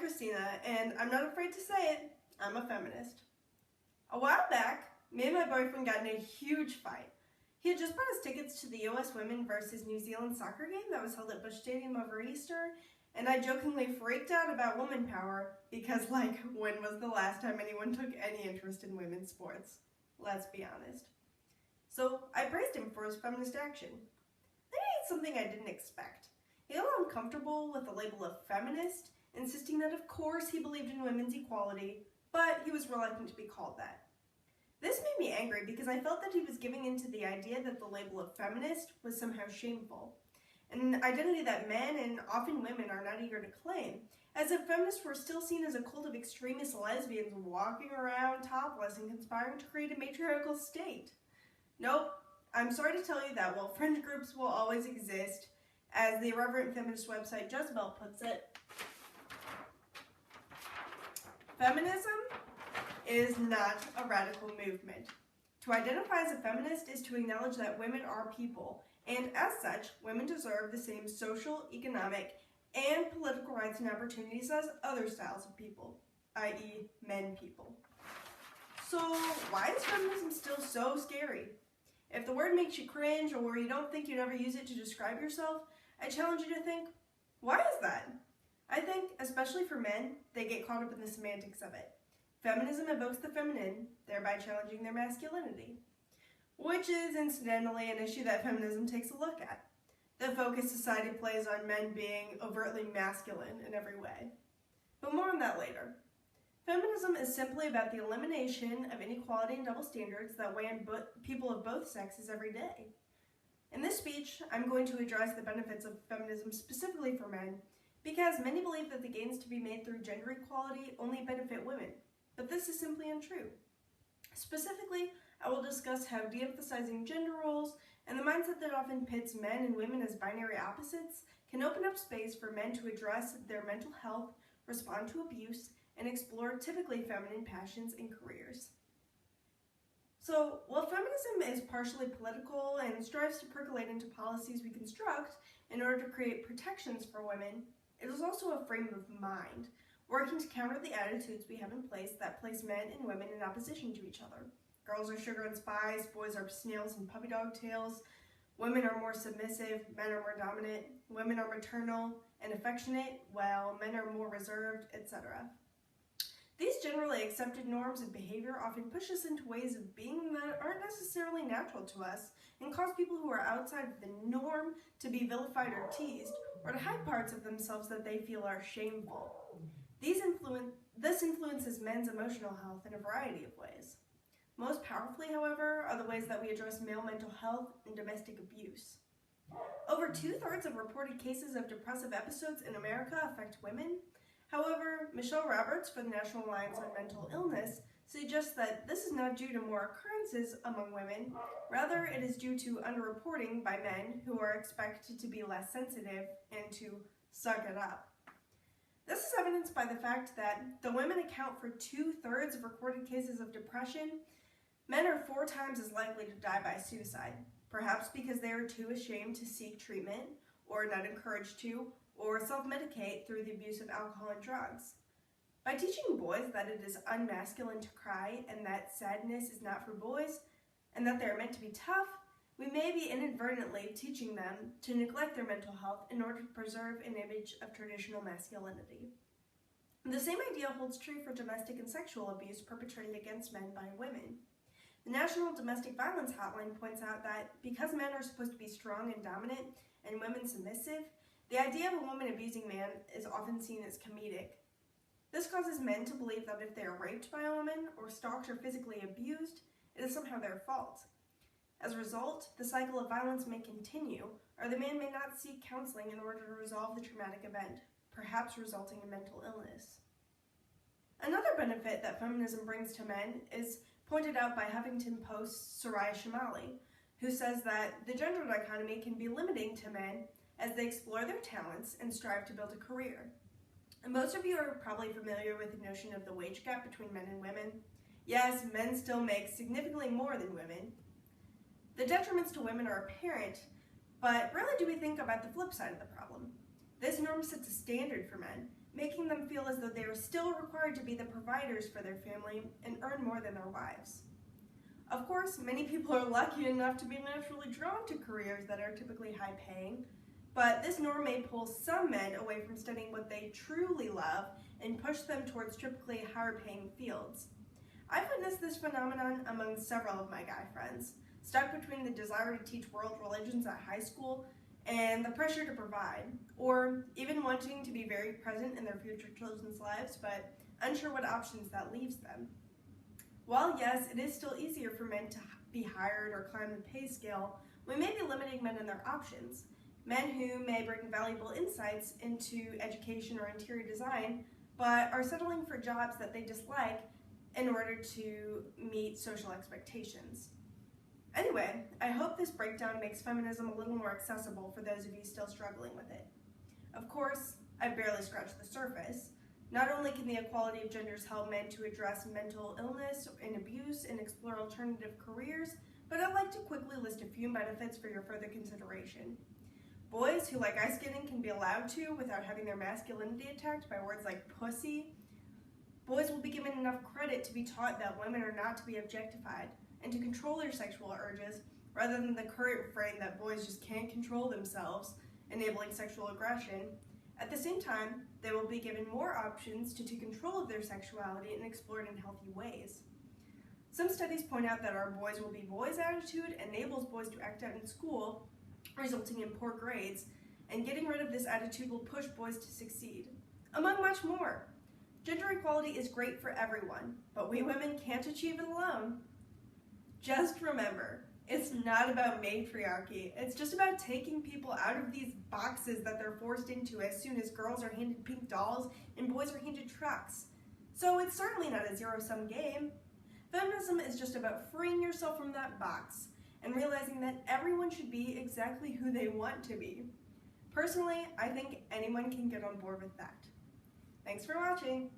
Christina, and I'm not afraid to say it, I'm a feminist. A while back, me and my boyfriend got in a huge fight. He had just bought us tickets to the US Women versus New Zealand soccer game that was held at Busch Stadium over Easter, and I jokingly freaked out about woman power because, when was the last time anyone took any interest in women's sports? Let's be honest. So I praised him for his feminist action. Then he did something I didn't expect. He got uncomfortable with the label of feminist, insisting that of course he believed in women's equality, but he was reluctant to be called that. This made me angry because I felt that he was giving into the idea that the label of feminist was somehow shameful, an identity that men and often women are not eager to claim, as if feminists were still seen as a cult of extremist lesbians walking around topless and conspiring to create a matriarchal state. Nope, I'm sorry to tell you that while fringe groups will always exist, as the irreverent feminist website Jezebel puts it, feminism is not a radical movement. To identify as a feminist is to acknowledge that women are people, and as such, women deserve the same social, economic, and political rights and opportunities as other styles of people, i.e. men people. So why is feminism still so scary? If the word makes you cringe or you don't think you'd ever use it to describe yourself, I challenge you to think, why is that? I think, especially for men, they get caught up in the semantics of it. Feminism evokes the feminine, thereby challenging their masculinity, which is incidentally an issue that feminism takes a look at. The focus society plays on men being overtly masculine in every way. But more on that later. Feminism is simply about the elimination of inequality and double standards that weigh on people of both sexes every day. In this speech, I'm going to address the benefits of feminism specifically for men, because many believe that the gains to be made through gender equality only benefit women, but this is simply untrue. Specifically, I will discuss how de-emphasizing gender roles and the mindset that often pits men and women as binary opposites can open up space for men to address their mental health, respond to abuse, and explore typically feminine passions and careers. So, while feminism is partially political and strives to percolate into policies we construct in order to create protections for women, it is also a frame of mind, working to counter the attitudes we have in place that place men and women in opposition to each other. Girls are sugar and spice, boys are snails and puppy dog tails, women are more submissive, men are more dominant, women are maternal and affectionate, while men are more reserved, etc. These generally accepted norms of behavior often push us into ways of being that aren't necessarily natural to us and cause people who are outside of the norm to be vilified or teased, or to hide parts of themselves that they feel are shameful. This influences men's emotional health in a variety of ways. Most powerfully, however, are the ways that we address male mental health and domestic abuse. Over 2/3 of reported cases of depressive episodes in America affect women. However, Michelle Roberts for the National Alliance on Mental Illness suggests that this is not due to more occurrences among women, rather it is due to underreporting by men who are expected to be less sensitive and to suck it up. This is evidenced by the fact that though women account for 2/3 of recorded cases of depression, men are 4 times as likely to die by suicide, perhaps because they are too ashamed to seek treatment, or not encouraged to, or self-medicate through the abuse of alcohol and drugs. By teaching boys that it is unmasculine to cry and that sadness is not for boys, and that they are meant to be tough, we may be inadvertently teaching them to neglect their mental health in order to preserve an image of traditional masculinity. The same idea holds true for domestic and sexual abuse perpetrated against men by women. The National Domestic Violence Hotline points out that because men are supposed to be strong and dominant and women submissive, the idea of a woman abusing a man is often seen as comedic. This causes men to believe that if they are raped by a woman or stalked or physically abused, it is somehow their fault. As a result, the cycle of violence may continue, or the man may not seek counseling in order to resolve the traumatic event, perhaps resulting in mental illness. Another benefit that feminism brings to men is pointed out by Huffington Post's Soraya Chemaly, who says that the gender dichotomy can be limiting to men as they explore their talents and strive to build a career. And most of you are probably familiar with the notion of the wage gap between men and women. Yes, men still make significantly more than women. The detriments to women are apparent, but rarely do we think about the flip side of the problem. This norm sets a standard for men, making them feel as though they are still required to be the providers for their family and earn more than their wives. Of course, many people are lucky enough to be naturally drawn to careers that are typically high-paying, but this norm may pull some men away from studying what they truly love and push them towards typically higher-paying fields. I've witnessed this phenomenon among several of my guy friends, stuck between the desire to teach world religions at high school and the pressure to provide, or even wanting to be very present in their future children's lives, but unsure what options that leaves them. While yes, it is still easier for men to be hired or climb the pay scale, we may be limiting men in their options. Men who may bring valuable insights into education or interior design, but are settling for jobs that they dislike in order to meet social expectations. Anyway, I hope this breakdown makes feminism a little more accessible for those of you still struggling with it. Of course, I've barely scratched the surface. Not only can the equality of genders help men to address mental illness and abuse and explore alternative careers, but I'd like to quickly list a few benefits for your further consideration. Boys who like ice skating can be allowed to without having their masculinity attacked by words like pussy. Boys will be given enough credit to be taught that women are not to be objectified and to control their sexual urges rather than the current frame that boys just can't control themselves, enabling sexual aggression. At the same time, they will be given more options to take control of their sexuality and explore it in healthy ways. Some studies point out that our boys will be boys attitude enables boys to act out in school, resulting in poor grades, and getting rid of this attitude will push boys to succeed, among much more. Gender equality is great for everyone, but we women can't achieve it alone. Just remember, it's not about matriarchy. It's just about taking people out of these boxes that they're forced into as soon as girls are handed pink dolls and boys are handed trucks. So it's certainly not a zero-sum game. Feminism is just about freeing yourself from that box and realizing that everyone should be exactly who they want to be. Personally, I think anyone can get on board with that. Thanks for watching.